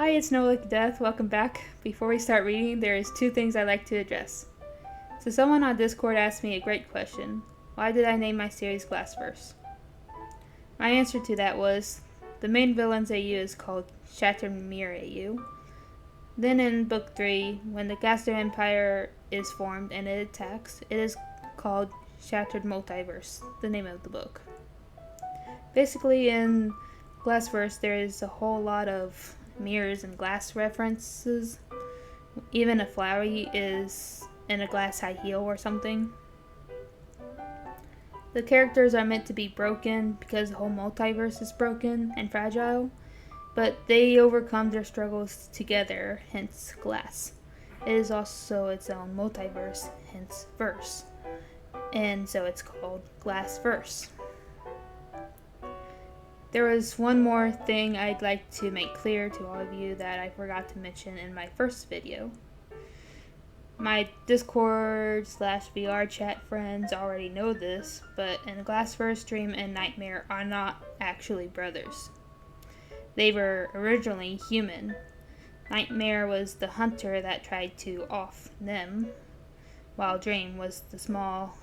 Hi, it's No Like Death. Welcome back. Before we start reading, there is two things I'd like to address. So someone on Discord asked me a great question. Why did I name my series Glassverse? My answer to that was, the main villain's AU is called Shattered Mirror AU. Then in Book 3, when the Gaster Empire is formed and it attacks, it is called Shattered Multiverse, the name of the book. Basically, in Glassverse, there is a whole lot of mirrors and glass references. Even a flower is in a glass high heel or something. The characters are meant to be broken because the whole multiverse is broken and fragile, but they overcome their struggles together, hence glass. It is also its own multiverse, hence verse, and so it's called Glassverse. There was one more thing I'd like to make clear to all of you that I forgot to mention in my first video. My Discord/VR chat friends already know this, but in Glassverse, Dream and Nightmare are not actually brothers. They were originally human. Nightmare was the hunter that tried to off them, while Dream was the small,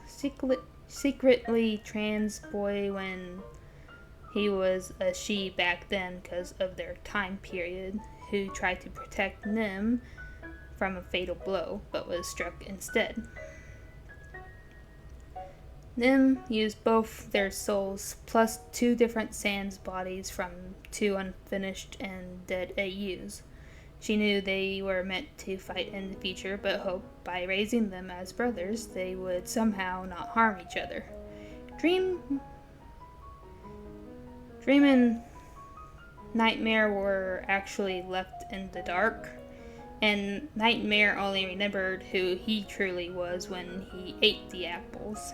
secretly trans boy when he was a she back then because of their time period, who tried to protect them from a fatal blow, but was struck instead. Nim used both their souls plus two different Sans bodies from two unfinished and dead AUs. She knew they were meant to fight in the future, but hoped by raising them as brothers, they would somehow not harm each other. Dream and Nightmare were actually left in the dark, and Nightmare only remembered who he truly was when he ate the apples.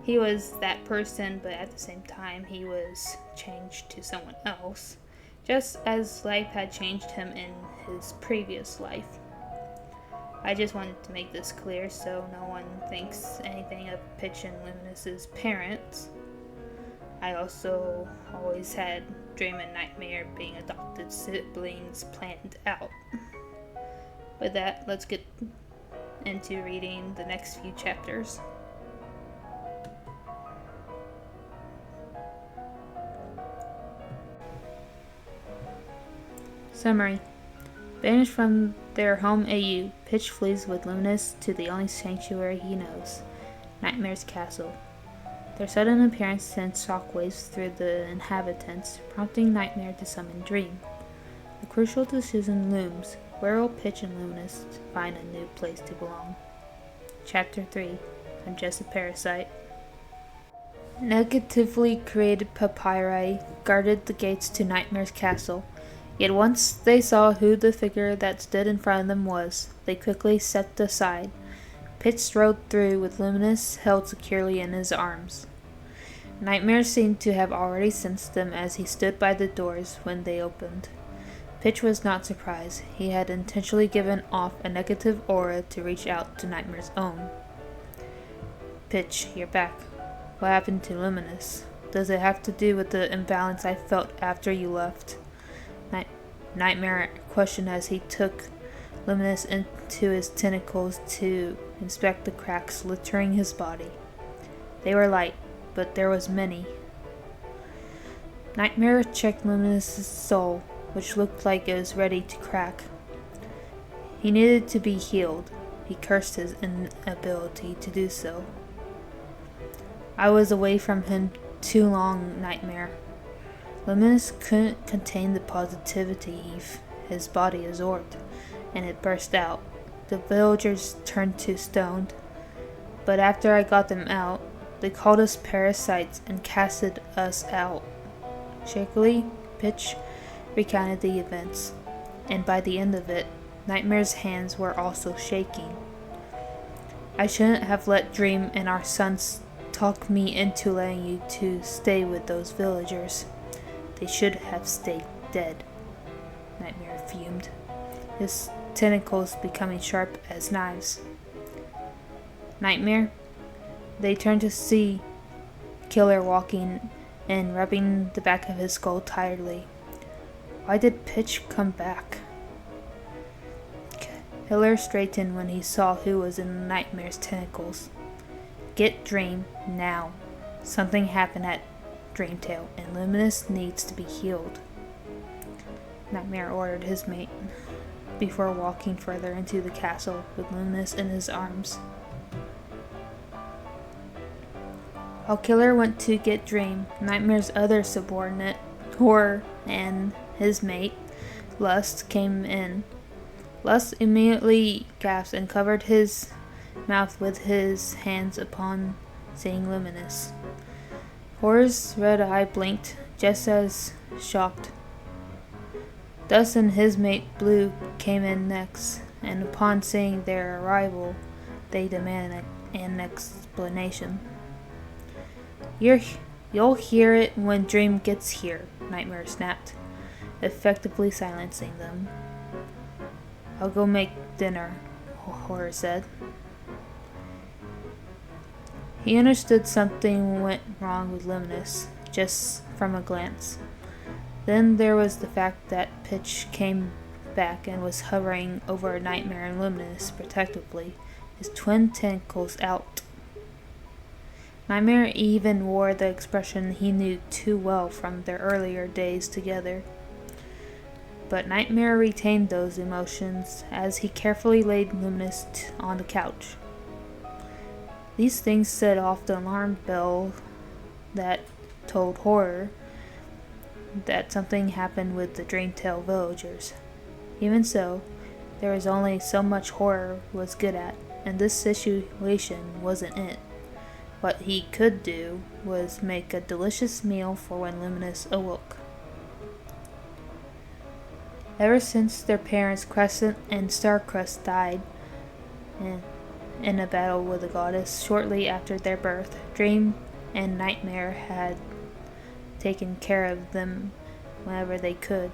He was that person, but at the same time he was changed to someone else, just as life had changed him in his previous life. I just wanted to make this clear so no one thinks anything of Pitch and Luminous's parents. I also always had Dream and Nightmare being adopted siblings planned out. With that, let's get into reading the next few chapters. Summary. Banished from their home AU, Pitch flees with Luminous to the only sanctuary he knows, Nightmare's castle. Their sudden appearance sends shockwaves through the inhabitants, prompting Nightmare to summon Dream. A crucial decision looms. Where will Pitch and Luminous find a new place to belong? Chapter 3. I'm just a parasite. Negatively created papyri guarded the gates to Nightmare's castle. Yet once they saw who the figure that stood in front of them was, they quickly stepped aside. Pitch strode through with Luminous held securely in his arms. Nightmare seemed to have already sensed them as he stood by the doors when they opened. Pitch was not surprised. He had intentionally given off a negative aura to reach out to Nightmare's own. Pitch, you're back. What happened to Luminous? Does it have to do with the imbalance I felt after you left? Nightmare questioned as he took Luminous into his tentacles to inspect the cracks littering his body. They were light, but there was many. Nightmare checked Luminous's soul, which looked like it was ready to crack. He needed to be healed. He cursed his inability to do so. I was away from him too long, Nightmare. Luminous couldn't contain the positivity his body absorbed, and it burst out. The villagers turned to stone, but after I got them out, they called us parasites and casted us out. Shakily, Pitch recounted the events, and by the end of it, Nightmare's hands were also shaking. I shouldn't have let Dream and our sons talk me into letting you two stay with those villagers. They should have stayed dead, Nightmare fumed, his tentacles becoming sharp as knives. Nightmare? They turned to see Killer walking and rubbing the back of his skull tiredly. Why did Pitch come back? Killer straightened when he saw who was in Nightmare's tentacles. Get Dream now. Something happened at Dreamtail, and Luminous needs to be healed, Nightmare ordered his mate, before walking further into the castle with Luminous in his arms. While Killer went to get Dream, Nightmare's other subordinate, Horror, and his mate, Lust, came in. Lust immediately gasped and covered his mouth with his hands upon seeing Luminous. Horror's red eye blinked, just as shocked. Dust and his mate Blue came in next, and upon seeing their arrival, they demanded an explanation. You'll hear it when Dream gets here, Nightmare snapped, effectively silencing them. I'll go make dinner, Horror said. He understood something went wrong with Luminous, just from a glance. Then there was the fact that Pitch came back and was hovering over Nightmare and Luminous protectively, his twin tentacles out. Nightmare even wore the expression he knew too well from their earlier days together. But Nightmare retained those emotions as he carefully laid Luminous on the couch. These things set off the alarm bell that told Horror that something happened with the Dreamtail villagers. Even so, there was only so much Horror was good at, and this situation wasn't it. What he could do was make a delicious meal for when Luminous awoke. Ever since their parents Crescent and Starcrust died in a battle with the goddess shortly after their birth, Dream and Nightmare had taken care of them whenever they could.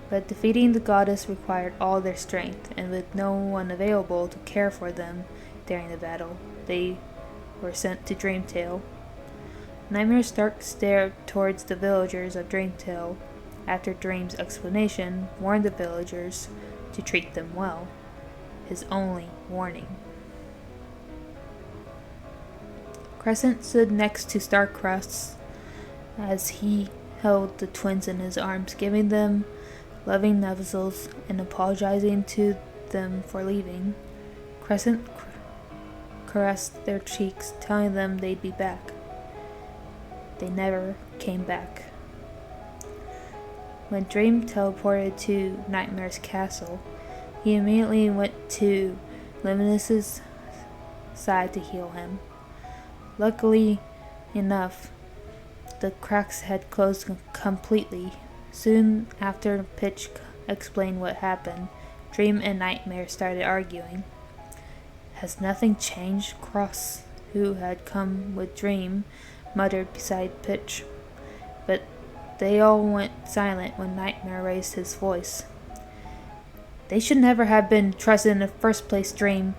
But defeating the goddess required all their strength, and with no one available to care for them during the battle, they were sent to Dreamtail. Nightmare Stark stared towards the villagers of Dreamtail after Dream's explanation, warned the villagers to treat them well. His only warning. Crescent stood next to Starcrust as he held the twins in his arms, giving them loving nuzzles and apologizing to them for leaving. Crescent caressed their cheeks, telling them they'd be back. They never came back. When Dream teleported to Nightmare's castle, he immediately went to Luminous's side to heal him. Luckily enough, the cracks had closed completely. Soon after Pitch explained what happened, Dream and Nightmare started arguing. Has nothing changed? Cross, who had come with Dream, muttered beside Pitch. But they all went silent when Nightmare raised his voice. They should never have been trusted in the first place, Dream.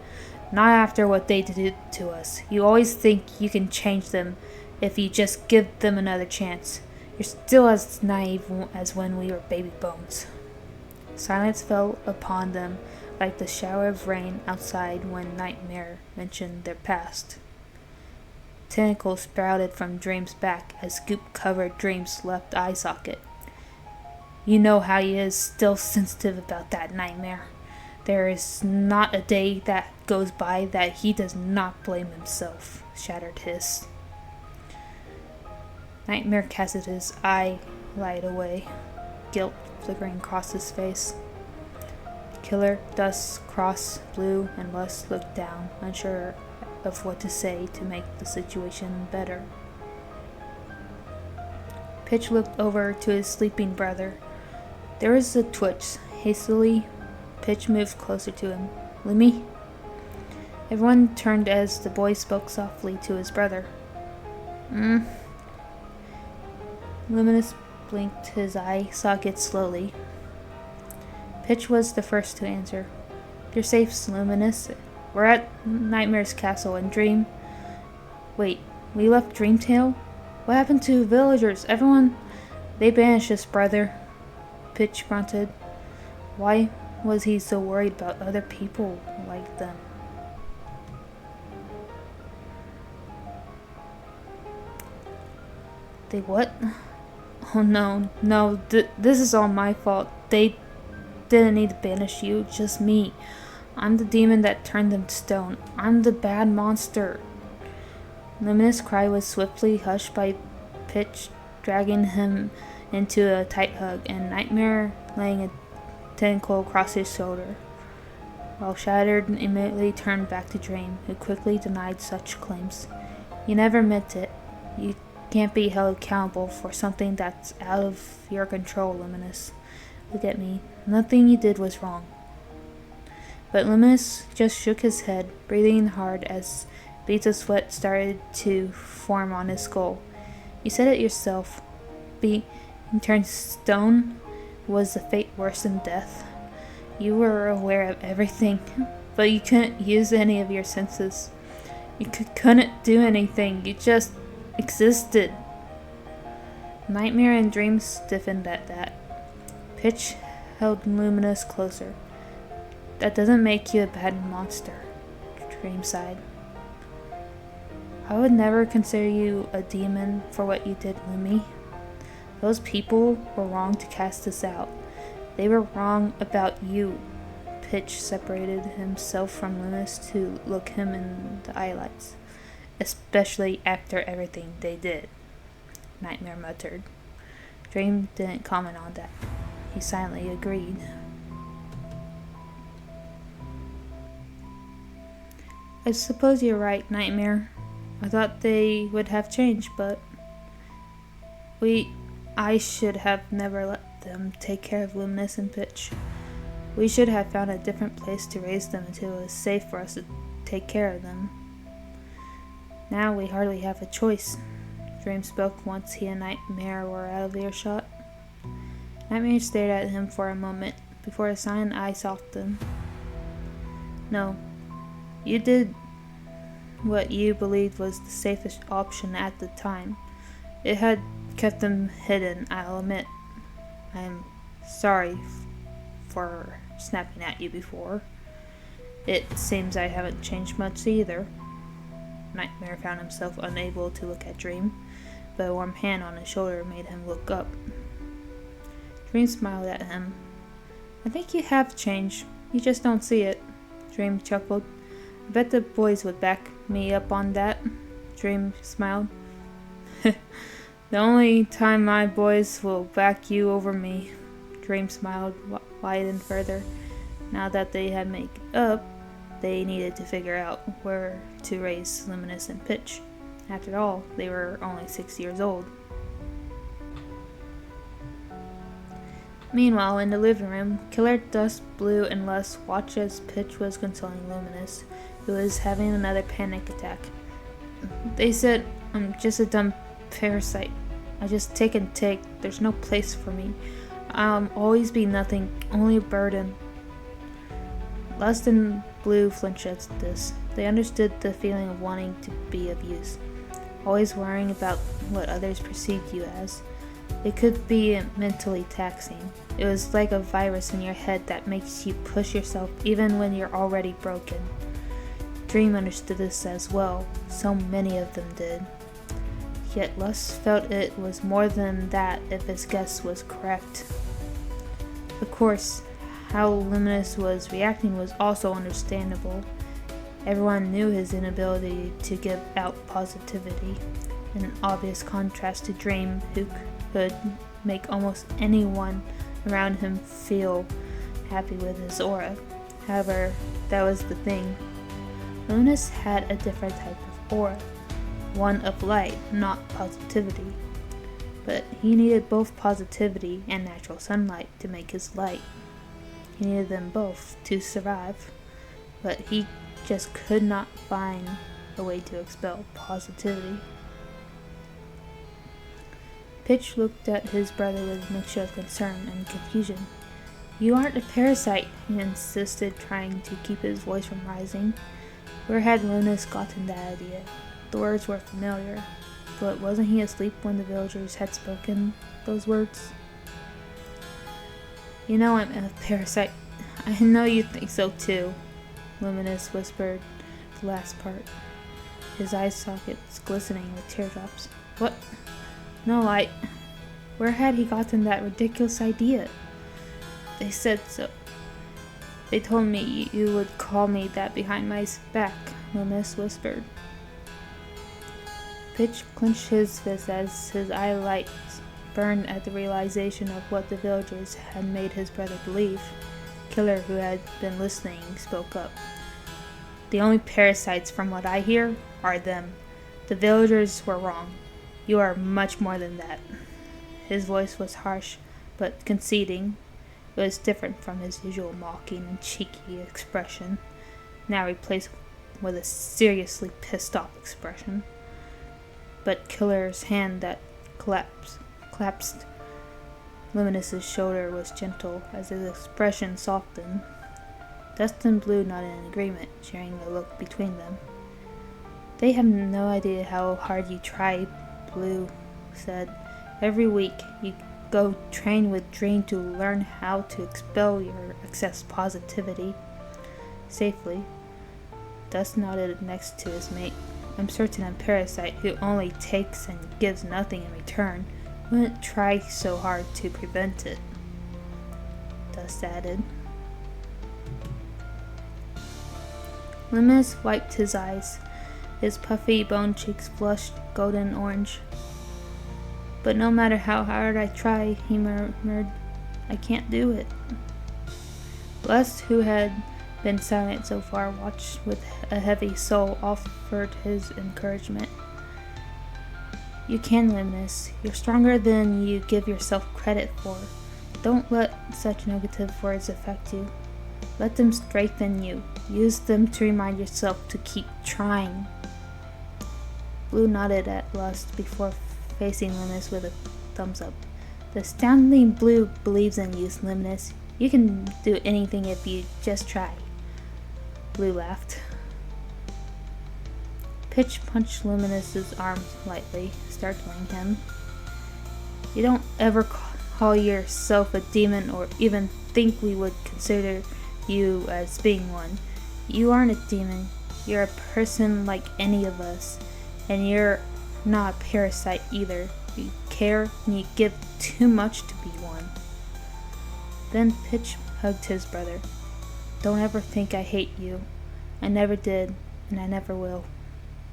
Not after what they did to us. You always think you can change them if you just give them another chance. You're still as naive as when we were baby bones. Silence fell upon them like the shower of rain outside when Nightmare mentioned their past. Tentacles sprouted from Dream's back as Goop covered Dream's left eye socket. You know how he is still sensitive about that, Nightmare. There is not a day that goes by that he does not blame himself, shattered Hiss. Nightmare casted his eye light away, guilt flickering across his face. Killer, Dust, Cross, Blue, and Lust looked down, unsure of what to say to make the situation better. Pitch looked over to his sleeping brother. There was a twitch. Hastily, Pitch moved closer to him. Lumi? Everyone turned as the boy spoke softly to his brother. Luminous blinked his eye socket slowly. Pitch was the first to answer. You're safe, Luminous. We're at Nightmare's castle and Dream. Wait, we left Dreamtail? What happened to villagers? Everyone? They banished us, brother. Pitch grunted. Why was he so worried about other people like them? They what? Oh no, this is all my fault. They didn't need to banish you, just me. I'm the demon that turned them to stone. I'm the bad monster. Luminous' cry was swiftly hushed by Pitch dragging him into a tight hug, and Nightmare laying a tentacle across his shoulder, while Shattered immediately turned back to Dream, who quickly denied such claims. You never meant it. You can't be held accountable for something that's out of your control, Luminous. Look at me. Nothing you did was wrong. But Luminous just shook his head, breathing hard as beads of sweat started to form on his skull. You said it yourself. Being turned stone was a fate worse than death. You were aware of everything, but you couldn't use any of your senses. You couldn't do anything. You just existed. Nightmare and Dream stiffened at that. Pitch held Luminous closer. That doesn't make you a bad monster, Dream sighed. I would never consider you a demon for what you did, Lumi. Those people were wrong to cast us out. They were wrong about you. Pitch separated himself from Luminous to look him in the eyelights. Especially after everything they did, Nightmare muttered. Dream didn't comment on that. He silently agreed. I suppose you're right, Nightmare. I thought they would have changed, but I should have never let them take care of Luminous and Pitch. We should have found a different place to raise them until it was safe for us to take care of them. Now we hardly have a choice. Dream spoke once he and Nightmare were out of earshot. Nightmare stared at him for a moment before his silent eye softened. No, you did what you believed was the safest option at the time. It had kept them hidden, I'll admit. I am sorry for snapping at you before. It seems I haven't changed much either. Nightmare found himself unable to look at Dream, but a warm hand on his shoulder made him look up. Dream smiled at him. I think you have changed. You just don't see it. Dream chuckled. I bet the boys would back me up on that. Dream smiled. The only time my boys will back you over me. Dream smiled, widened further. Now that they had made up, they needed to figure out where to raise Luminous and Pitch. After all, they were only 6 years old. Meanwhile, in the living room, Killer Dust, Blue, and Les watched as Pitch was consoling Luminous, who was having another panic attack. They said, I'm just a dumb parasite. I just take and take. There's no place for me. I'll always be nothing, only a burden. Les and Blue flinched at this. They understood the feeling of wanting to be of use, always worrying about what others perceived you as. It could be mentally taxing. It was like a virus in your head that makes you push yourself even when you're already broken. Dream understood this as well. So many of them did. Yet Les felt it was more than that if his guess was correct. Of course, how Luminous was reacting was also understandable. Everyone knew his inability to give out positivity, an obvious contrast to Dream, who could make almost anyone around him feel happy with his aura. However, that was the thing. Luminous had a different type of aura, one of light, not positivity. But he needed both positivity and natural sunlight to make his light. He needed them both to survive, but he just could not find a way to expel positivity. Pitch looked at his brother with a mixture of concern and confusion. You aren't a parasite, he insisted, trying to keep his voice from rising. Where had Luminous gotten that idea? The words were familiar, but wasn't he asleep when the villagers had spoken those words? You know I'm a parasite, I know you think so too, Luminous whispered the last part, his eye sockets glistening with teardrops. What? No, Where had he gotten that ridiculous idea? They said so. They told me you would call me that behind my back, Luminous whispered. Pitch clenched his fist as his eye lights burned at the realization of what the villagers had made his brother believe. Killer, who had been listening, spoke up. The only parasites, from what I hear, are them. The villagers were wrong. You are much more than that. His voice was harsh, but conceding. It was different from his usual mocking and cheeky expression, now replaced with a seriously pissed off expression. But Killer's hand that collapsed Luminous's shoulder was gentle as his expression softened. Dust and Blue nodded in agreement, sharing a look between them. They have no idea how hard you try, Blue said. Every week you go train with Dream to learn how to expel your excess positivity safely. Dust nodded next to his mate. I'm certain a parasite who only takes and gives nothing in return wouldn't try so hard to prevent it, Dust added. Luminous wiped his eyes. His puffy bone cheeks flushed golden orange. But no matter how hard I try, he murmured, I can't do it. Lust, who had been silent so far, watched with a heavy soul, offered his encouragement. You can, Luminous. You're stronger than you give yourself credit for. Don't let such negative words affect you. Let them strengthen you. Use them to remind yourself to keep trying. Blue nodded at Lust before facing Luminous with a thumbs up. The astounding Blue believes in you, Luminous. You can do anything if you just try. Blue laughed. Pitch punched Luminous's arm lightly, startling him. You don't ever call yourself a demon or even think we would consider you as being one. You aren't a demon. You're a person like any of us. And you're not a parasite either. You care and you give too much to be one. Then Pitch hugged his brother. Don't ever think I hate you. I never did, and I never will,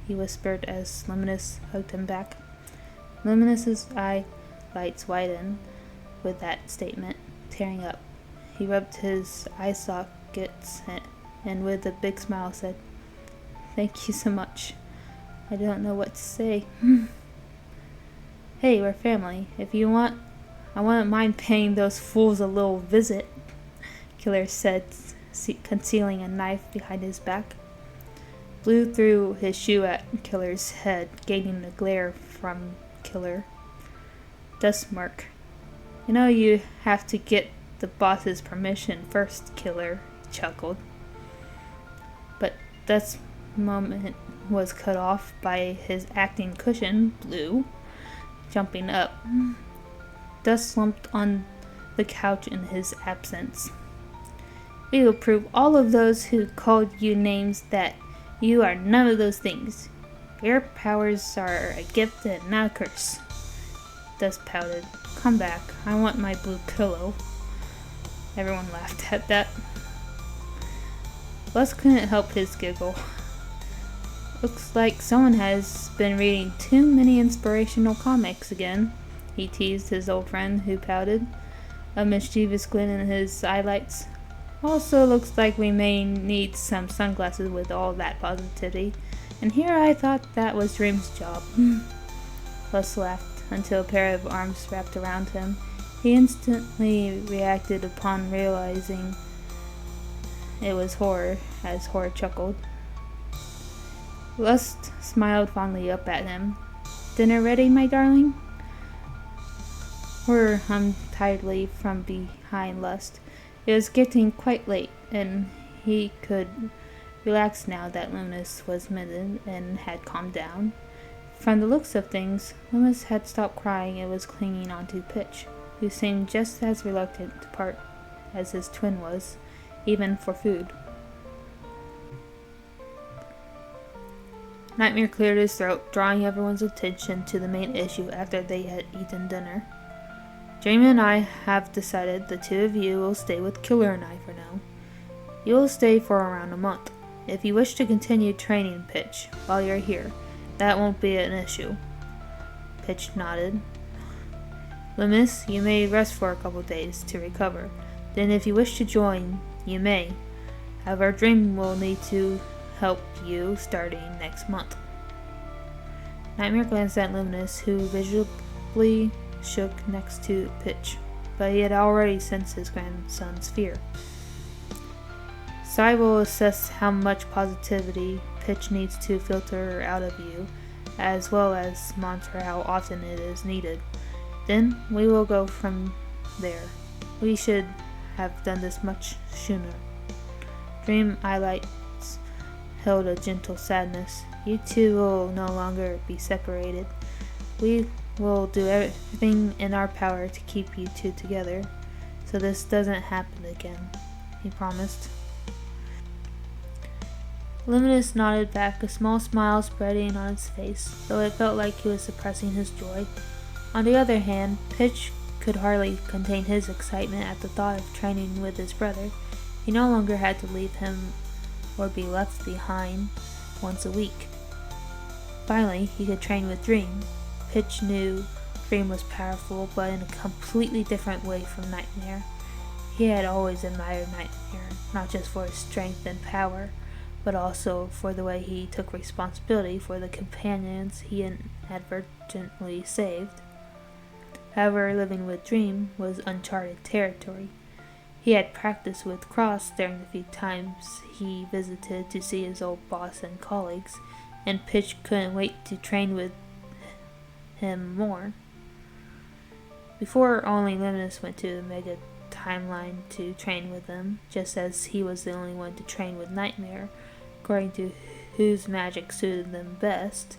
he whispered as Luminous hugged him back. Luminous's eye lights widened with that statement, tearing up. He rubbed his eye sockets and with a big smile said, Thank you so much. I don't know what to say. Hey, we're family. If you want, I wouldn't mind paying those fools a little visit, Killer said, concealing a knife behind his back. Blue threw his shoe at Killer's head, gaining a glare from Killer. Dust smirked. You know you have to get the boss's permission first, Killer, he chuckled. But Dust's moment was cut off by his acting cushion, Blue, jumping up. Dust slumped on the couch in his absence. We will prove all of those who called you names that you are none of those things. Your powers are a gift and not a curse. Dust pouted. Come back. I want my blue pillow. Everyone laughed at that. Lust couldn't help his giggle. Looks like someone has been reading too many inspirational comics again, he teased his old friend, who pouted, a mischievous glint in his eyelights. Also looks like we may need some sunglasses with all that positivity, and here I thought that was Dream's job. Lust laughed until a pair of arms wrapped around him. He instantly reacted upon realizing it was Horror, as Horror chuckled. Lust smiled fondly up at him. Dinner ready, my darling? Horror hummed tiredly from behind Lust. It was getting quite late, and he could relax now that Luminous was mended and had calmed down. From the looks of things, Luminous had stopped crying and was clinging onto Pitch, who seemed just as reluctant to part as his twin was. even for food. Nightmare cleared his throat, drawing everyone's attention to the main issue after they had eaten dinner. Dream and I have decided the two of you will stay with Killer and I for now. You will stay for around a month. If you wish to continue training Pitch while you're here, that won't be an issue. Pitch nodded. Luminous, you may rest for a couple days to recover. Then if you wish to join, you may. However, Dream will need to help you starting next month. Nightmare glanced at Luminous, who visibly shook next to Pitch, but he had already sensed his grandson's fear. Sai will assess how much positivity Pitch needs to filter out of you, as well as monitor how often it is needed. Then we will go from there. We should have done this much sooner. Dream eyelids held a gentle sadness. You two will no longer be separated. We will do everything in our power to keep you two together, so this doesn't happen again, he promised. Luminous nodded back, a small smile spreading on his face, though it felt like he was suppressing his joy. On the other hand, Pitch could hardly contain his excitement at the thought of training with his brother. He no longer had to leave him or be left behind once a week. Finally, he could train with Dream. Pitch knew Dream was powerful, but in a completely different way from Nightmare. He had always admired Nightmare, not just for his strength and power, but also for the way he took responsibility for the companions he inadvertently saved. However, living with Dream was uncharted territory. He had practiced with Cross during the few times he visited to see his old boss and colleagues, and Pitch couldn't wait to train with him more. Before, only Luminous went to the Mega Timeline to train with him, just as he was the only one to train with Nightmare, according to whose magic suited them best.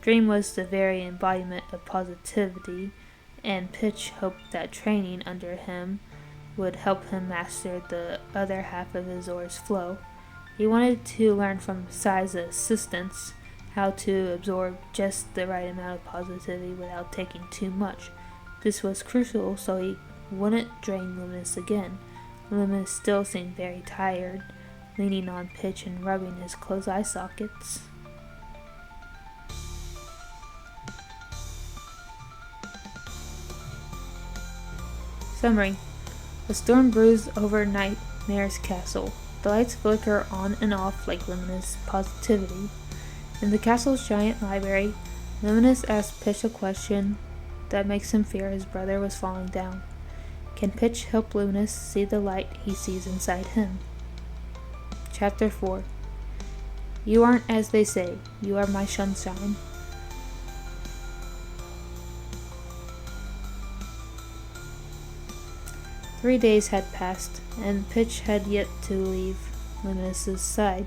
Dream was the very embodiment of positivity, and Pitch hoped that training under him would help him master the other half of his aura's flow. He wanted to learn from Sai's assistants how to absorb just the right amount of positivity without taking too much. This was crucial so he wouldn't drain Luminous again. Luminous still seemed very tired, leaning on Pitch and rubbing his closed eye sockets. Summary. A storm brews over Nightmare's castle. The lights flicker on and off like Luminous positivity. In the castle's giant library, Luminous asks Pitch a question that makes him fear his brother was falling down. Can Pitch help Luminous see the light he sees inside him? Chapter 4. You aren't as they say. You are my sunshine. Three days had passed, and Pitch had yet to leave Luminous's side.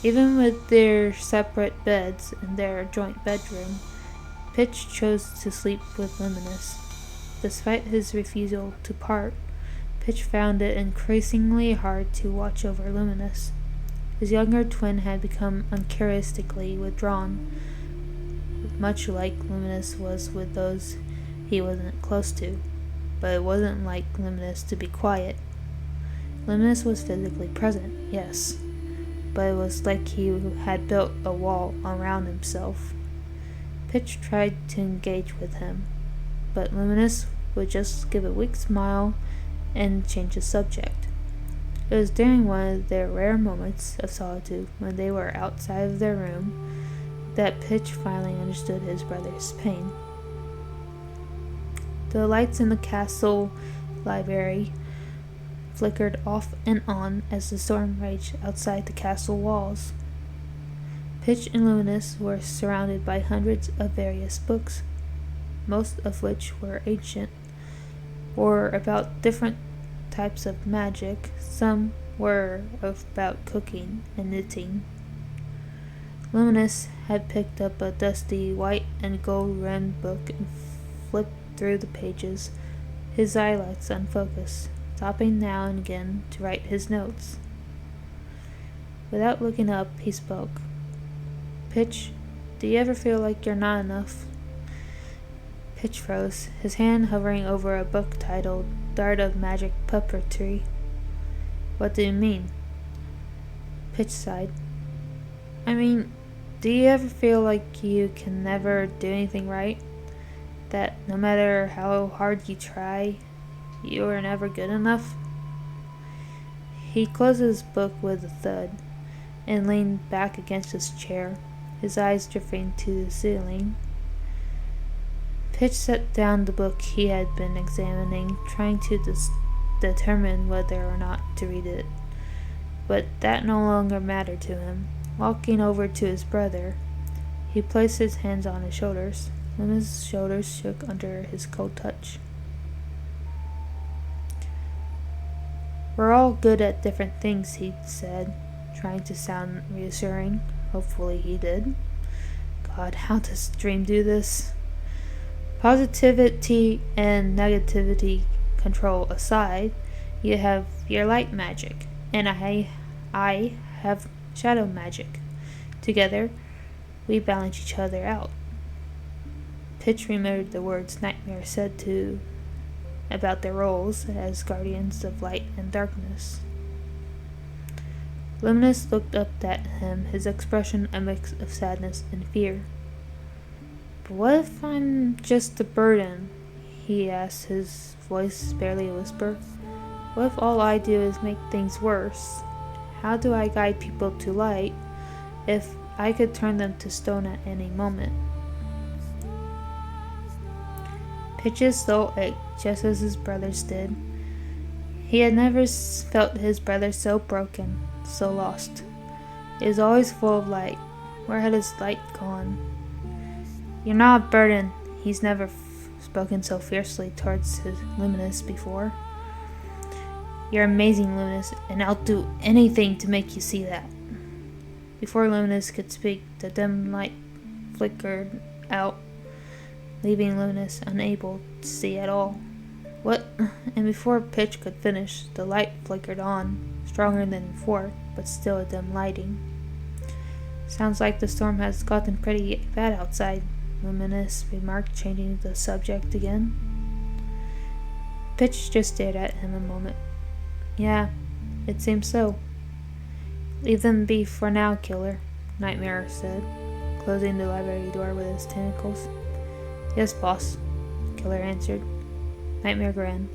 Even with their separate beds in their joint bedroom, Pitch chose to sleep with Luminous. Despite his refusal to part, Pitch found it increasingly hard to watch over Luminous. His younger twin had become uncharacteristically withdrawn, much like Luminous was with those he wasn't close to. But it wasn't like Luminous to be quiet. Luminous was physically present, yes, but it was like he had built a wall around himself. Pitch tried to engage with him, but Luminous would just give a weak smile and change the subject. It was during one of their rare moments of solitude, when they were outside of their room, that Pitch finally understood his brother's pain. The lights in the castle library flickered off and on as the storm raged outside the castle walls. Pitch and Luminous were surrounded by hundreds of various books, most of which were ancient, or about different types of magic. Some were about cooking and knitting. Luminous had picked up a dusty white and gold-rimmed book and flipped through the pages, his eyelids unfocused. stopping now and again to write his notes. Without looking up, he spoke. Pitch, do you ever feel like you're not enough? Pitch froze, his hand hovering over a book titled The Art of Magic Puppetry. What do you mean? Pitch sighed. I mean, do you ever feel like you can never do anything right? That no matter how hard you try, you are never good enough? He closed his book with a thud and leaned back against his chair, his eyes drifting to the ceiling. Pitch set down the book he had been examining, trying to determine whether or not to read it. But that no longer mattered to him. Walking over to his brother, he placed his hands on his shoulders, and his shoulders shook under his cold touch. We're all good at different things, he said, trying to sound reassuring. Hopefully he did. God, how does Dream do this? Positivity and negativity control aside, you have your light magic, and I have shadow magic. Together, we balance each other out. Pitch remembered the words Nightmare said about their roles as guardians of light and darkness. Luminous looked up at him, his expression a mix of sadness and fear. But what if I'm just a burden? He asked, his voice barely a whisper. What if all I do is make things worse? How do I guide people to light if I could turn them to stone at any moment? Pitch's soul ached just as his brother's did. He had never felt his brother so broken, so lost. He was always full of light. Where had his light gone? You're not a burden. He's never spoken so fiercely towards his Luminous before. You're amazing, Luminous, and I'll do anything to make you see that. Before Luminous could speak, the dim light flickered out, leaving Luminous unable to see at all. What? And before Pitch could finish, the light flickered on, stronger than before, but still a dim lighting. Sounds like the storm has gotten pretty bad outside, Luminous remarked, changing the subject again. Pitch just stared at him a moment. Yeah, it seems so. Leave them be for now, Killer, Nightmare said, closing the library door with his tentacles. Yes, boss, Killer answered. Nightmare grinned.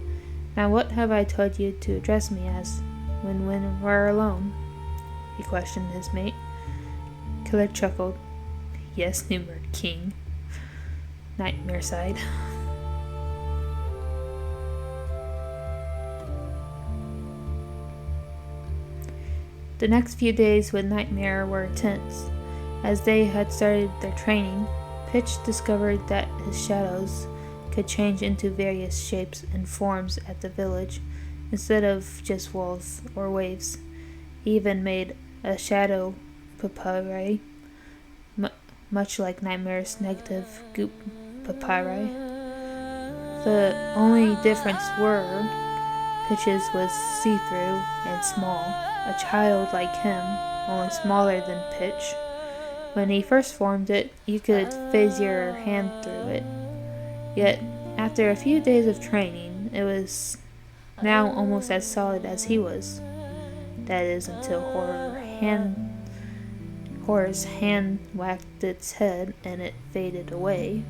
Now what have I told you to address me as when we're alone? He questioned his mate. Killer chuckled. Yes, Numer King. Nightmare sighed. The next few days with Nightmare were tense. As they had started their training, Pitch discovered that his shadows could change into various shapes and forms at the village, instead of just walls or waves. He even made a shadow papyri, much like Nightmare's negative goop papyri. The only difference were Pitch's was see-through and small, a child like him, only smaller than Pitch. When he first formed it, you could phase your hand through it. Yet, after a few days of training, it was now almost as solid as he was. That is, until Horror's hand whacked its head and it faded away.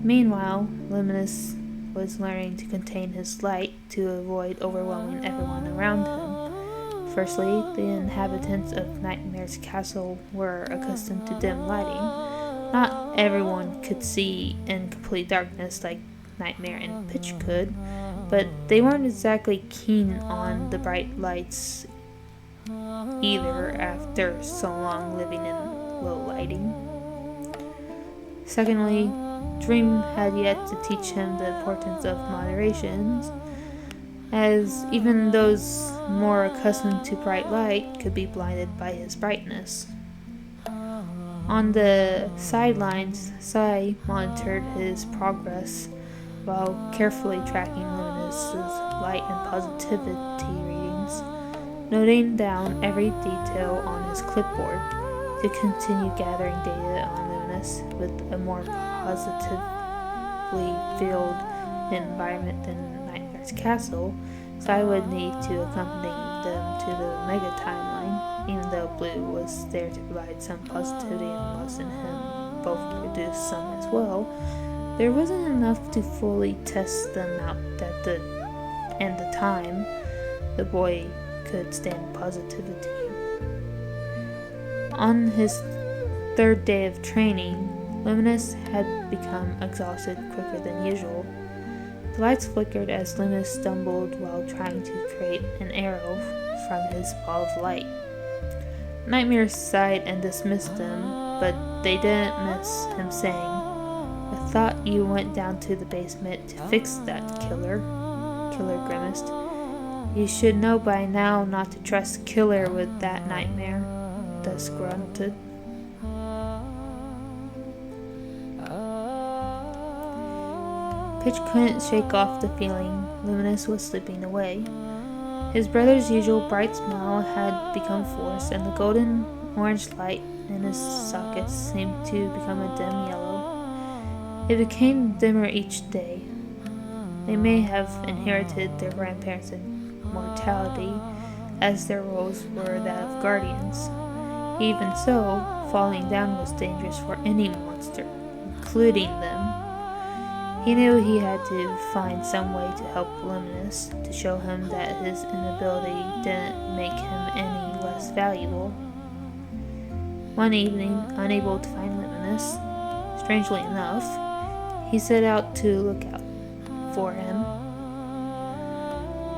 Meanwhile, Luminous was learning to contain his light to avoid overwhelming everyone around him. Firstly, the inhabitants of Nightmare's castle were accustomed to dim lighting. Not everyone could see in complete darkness like Nightmare and Pitch could, but they weren't exactly keen on the bright lights either after so long living in low lighting. Secondly, Dream had yet to teach him the importance of moderation, as even those more accustomed to bright light could be blinded by his brightness. On the sidelines, Sai monitored his progress while carefully tracking Luminous's light and positivity readings, noting down every detail on his clipboard to continue gathering data on Luminous with a more positively filled environment than Nightmare's castle, so I would need to accompany them to the Mega Timeline, even though Blue was there to provide some positivity and Moss and him both produced some as well. There wasn't enough to fully test them out at the time the boy could stand positivity. On his third day of training, Luminous had become exhausted quicker than usual. The lights flickered as Luminous stumbled while trying to create an arrow from his ball of light. Nightmare sighed and dismissed them, but they didn't miss him saying, "I thought you went down to the basement to fix that, Killer." Killer grimaced. "You should know by now not to trust Killer with that, Nightmare," Dusk grunted. Pitch couldn't shake off the feeling Luminous was slipping away. His brother's usual bright smile had become forced, and the golden orange light in his sockets seemed to become a dim yellow. It became dimmer each day. They may have inherited their grandparents' immortality, as their roles were that of guardians. Even so, falling down was dangerous for any monster, including them. He knew he had to find some way to help Luminous, to show him that his inability didn't make him any less valuable. One evening, unable to find Luminous, strangely enough, he set out to look out for him.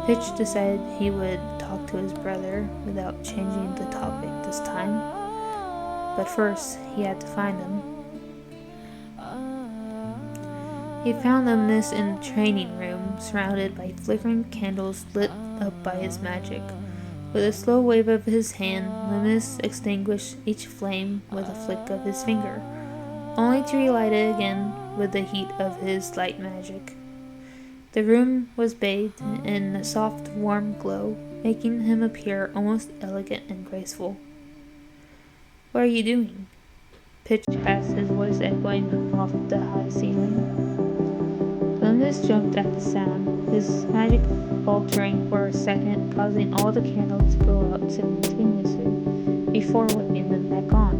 Pitch decided he would talk to his brother without changing the topic this time, but first he had to find him. He found Luminous in the training room, surrounded by flickering candles lit up by his magic. With a slow wave of his hand, Luminous extinguished each flame with a flick of his finger, only to relight it again with the heat of his light magic. The room was bathed in a soft, warm glow, making him appear almost elegant and graceful. "What are you doing?" Pitch asked, his voice echoing off the high ceiling. Luminous jumped at the sound, his magic faltering for a second, causing all the candles to go out simultaneously before whipping them back on.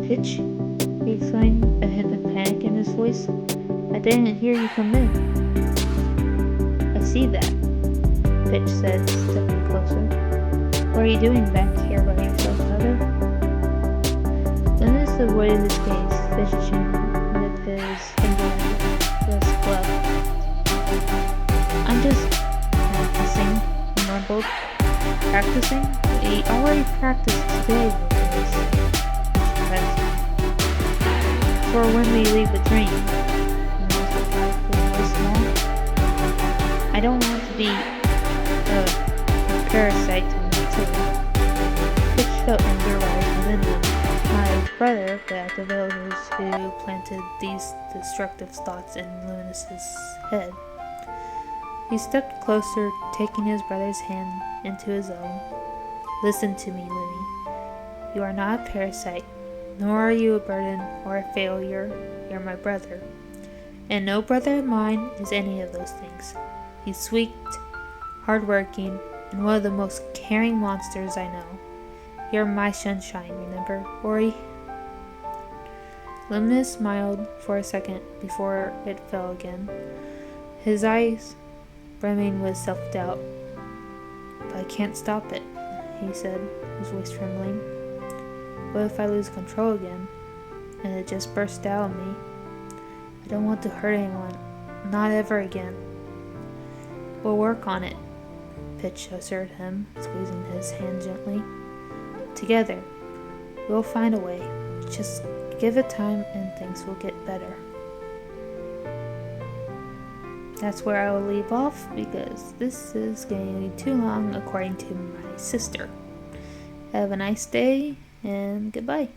"Pitch?" he exclaimed, a hint of panic in his voice. "I didn't hear you come in." "I see that," Pitch said, stepping closer. "What are you doing back here by yourself, Mother?" Luminous avoided his gaze, fidgeting with his finger on his glove. "I'm just practicing," he mumbled. "Practicing? We already practiced today, Luminous," she pressed. "For when we leave the train," Luminous replied, his voice small. "I don't want to be a parasite to me too." Pitch felt anger rise within him. My brother, the villagers who planted these destructive thoughts in Luminous's head. He stepped closer, taking his brother's hand into his own. "Listen to me, Lumi. You are not a parasite, nor are you a burden or a failure. You're my brother. And no brother of mine is any of those things. He's sweet, hardworking, and one of the most caring monsters I know. You're my sunshine, remember, Ori?" Luminous smiled for a second before it fell again, his eyes brimming with self-doubt. "But I can't stop it," he said, his voice trembling. "What if I lose control again, and it just bursts out of me? I don't want to hurt anyone, not ever again." "We'll work on it," Pitch assured him, squeezing his hand gently. "Together, we'll find a way. Just give it time and things will get better." That's where I will leave off, because this is going to be too long according to my sister. Have a nice day, and goodbye.